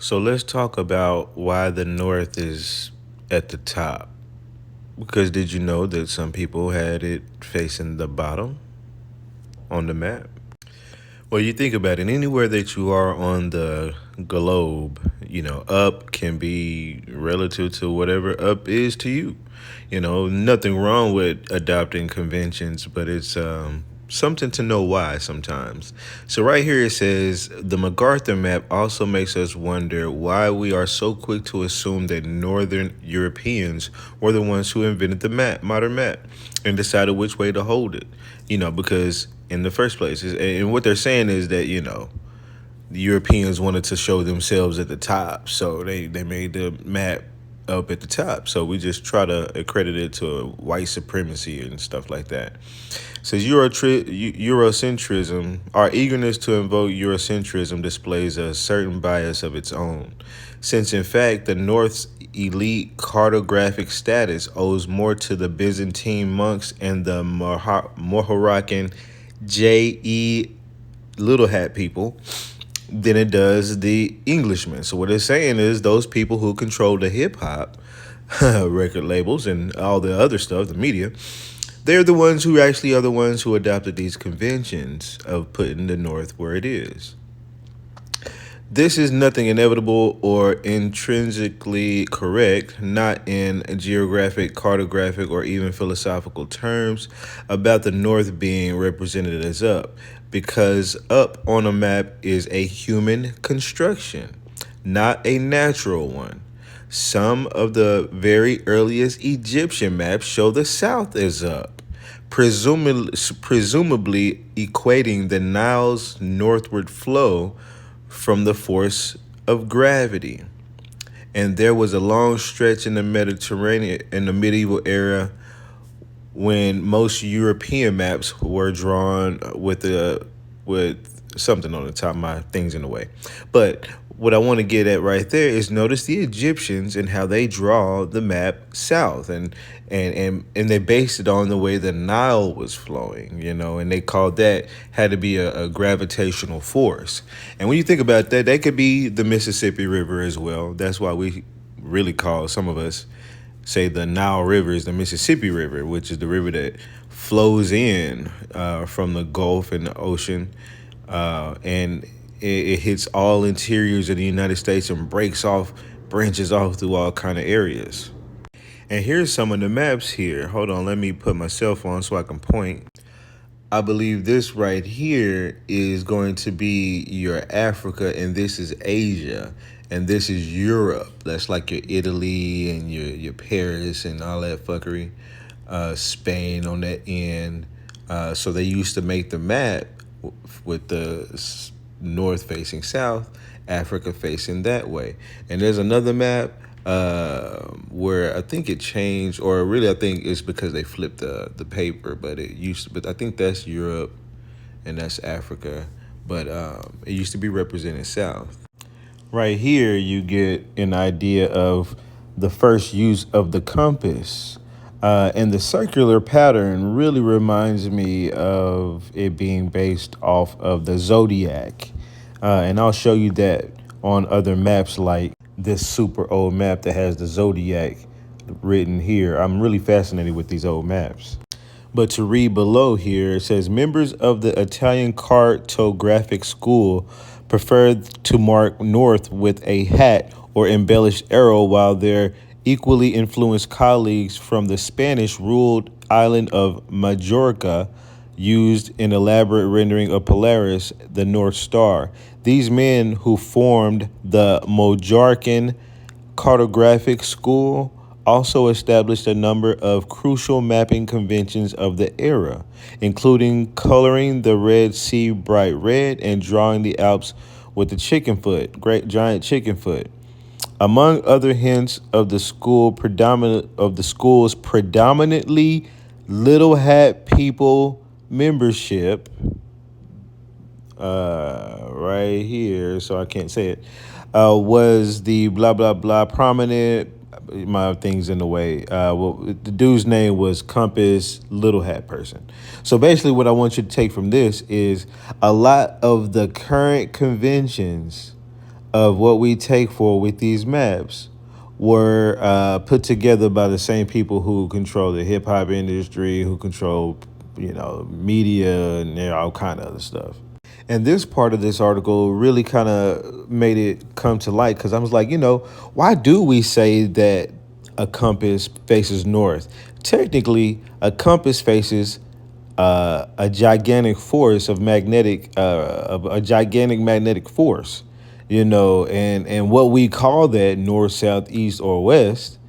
So let's talk about why the North is at the top. Because did you know that some people had it facing the bottom on the map? Well, you think about it, anywhere that you are on the globe, up can be relative to whatever up is to you. Nothing wrong with adopting conventions, but it's something to know why sometimes. So, right here it says the MacArthur map also makes us wonder why we are so quick to assume that Northern Europeans were the ones who invented the modern map, and decided which way to hold it. Because in the first place, and what they're saying is that, the Europeans wanted to show themselves at the top, so they made the map up at the top. So we just try to accredit it to white supremacy and stuff like that. It says Eurocentrism, our eagerness to invoke Eurocentrism displays a certain bias of its own, since in fact the North's elite cartographic status owes more to the Byzantine monks and the Mohorocan J.E. Little Hat people than it does the Englishmen. So what it's saying is those people who control the hip hop record labels and all the other stuff, the media, they're the ones who actually are the ones who adopted these conventions of putting the North where it is. This is nothing inevitable or intrinsically correct, not in geographic, cartographic, or even philosophical terms, about the North being represented as up, because up on a map is a human construction, not a natural one. Some of the very earliest Egyptian maps show the South as up, presumably equating the Nile's northward flow from the force of gravity. And there was a long stretch in the Mediterranean in the medieval era when most European maps were drawn with something on the top of my things in the way. But what I want to get at right there is notice the Egyptians and how they draw the map south, and they based it on the way the Nile was flowing, and they called that had to be a gravitational force. And when you think about that, that could be the Mississippi River as well. That's why we really call, some of us say, the Nile River is the Mississippi River, which is the river that flows in from the Gulf and the ocean, and it hits all interiors of the United States and branches off through all kind of areas. And here's some of the maps here. Hold on, let me put myself on so I can point. I believe this right here is going to be your Africa, and this is Asia, and this is Europe. That's like your Italy and your Paris and all that fuckery. Spain on that end. So they used to make the map with the north facing south, Africa facing that way. And there's another map where I think it changed, or really I think it's because they flipped the paper, but it used to, but I think that's Europe and that's Africa, but it used to be represented south. Right here, you get an idea of the first use of the compass. And the circular pattern really reminds me of it being based off of the zodiac. And I'll show you that on other maps like this super old map that has the zodiac written here. I'm really fascinated with these old maps. But to read below here, it says members of the Italian cartographic school preferred to mark north with a hat or embellished arrow, while their equally influenced colleagues from the Spanish ruled island of Majorca used an elaborate rendering of Polaris, the North Star. These men, who formed the Majorcan cartographic school, also established a number of crucial mapping conventions of the era, including coloring the Red Sea bright red and drawing the Alps with the great giant chicken foot. Among other hints of the school's predominantly little hat people membership, right here, so I can't say it, was the blah blah blah prominent. My thing's in the way. Well, the dude's name was Compass Little Hat Person. So basically, what I want you to take from this is a lot of the current conventions of what we take for with these maps were put together by the same people who control the hip hop industry, who control, media and all kind of other stuff. And this part of this article really kind of made it come to light because I was like, why do we say that a compass faces north? Technically, a compass faces a gigantic force of a gigantic magnetic force, and what we call that north, south, east, or west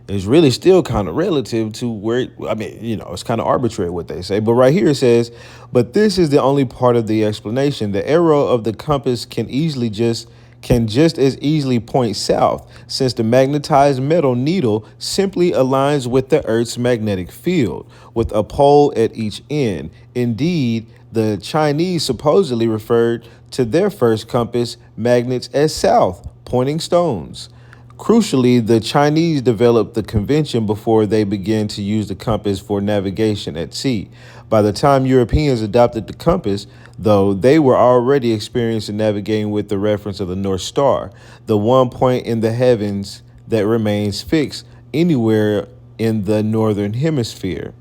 is really still kind of relative to where, it's kind of arbitrary what they say. But right here it says, but this is the only part of the explanation. The arrow of the compass can just as easily point south, since the magnetized metal needle simply aligns with the Earth's magnetic field, with a pole at each end. Indeed, the Chinese supposedly referred to their first compass magnets as south, pointing stones. Crucially, the Chinese developed the convention before they began to use the compass for navigation at sea. By the time Europeans adopted the compass, though, they were already experienced in navigating with the reference of the North Star, the one point in the heavens that remains fixed anywhere in the northern hemisphere.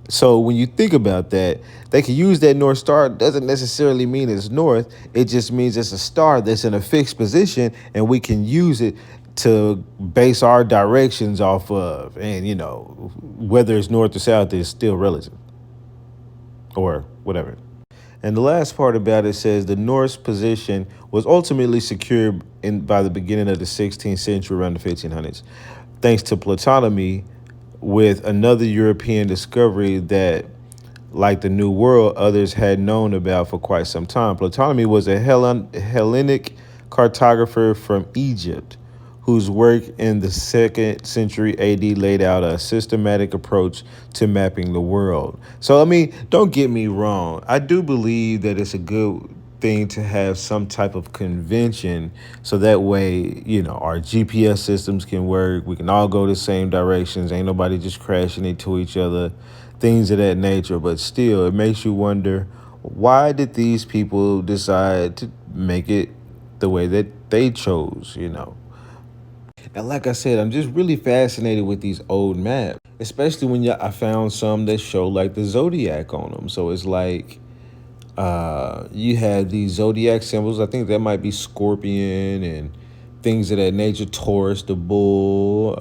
So when you think about that, they can use that North Star. Doesn't necessarily mean it's north. It just means it's a star that's in a fixed position, and we can use it to base our directions off of. And whether it's north or south is still relative, or whatever. And the last part about it says the North's position was ultimately secured by the beginning of the 16th century, around the 1500s, thanks to Ptolemy, with another European discovery that, like the New World, others had known about for quite some time. Ptolemy was a Hellenic cartographer from Egypt whose work in the 2nd century AD laid out a systematic approach to mapping the world. So, don't get me wrong. I do believe that it's a good thing to have some type of convention so that way, our GPS systems can work. We can all go the same directions. Ain't nobody just crashing into each other, things of that nature. But still, it makes you wonder, why did these people decide to make it the way that they chose? And like I said, I'm just really fascinated with these old maps, especially when I found some that show like the zodiac on them. So it's like you have these zodiac symbols. I think that might be Scorpion and things of that nature, Taurus, the bull,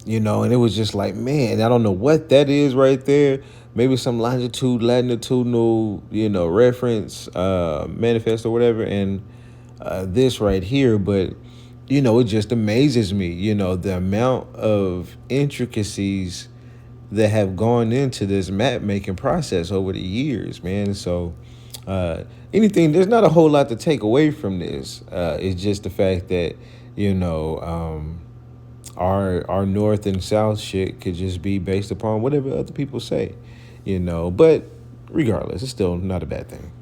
and it was just like, man, I don't know what that is right there. Maybe some latitudinal, reference, manifest or whatever. And this right here, but it just amazes me, the amount of intricacies that have gone into this map making process over the years, man. So there's not a whole lot to take away from this. It's just the fact that, our north and south shit could just be based upon whatever other people say, but regardless, it's still not a bad thing.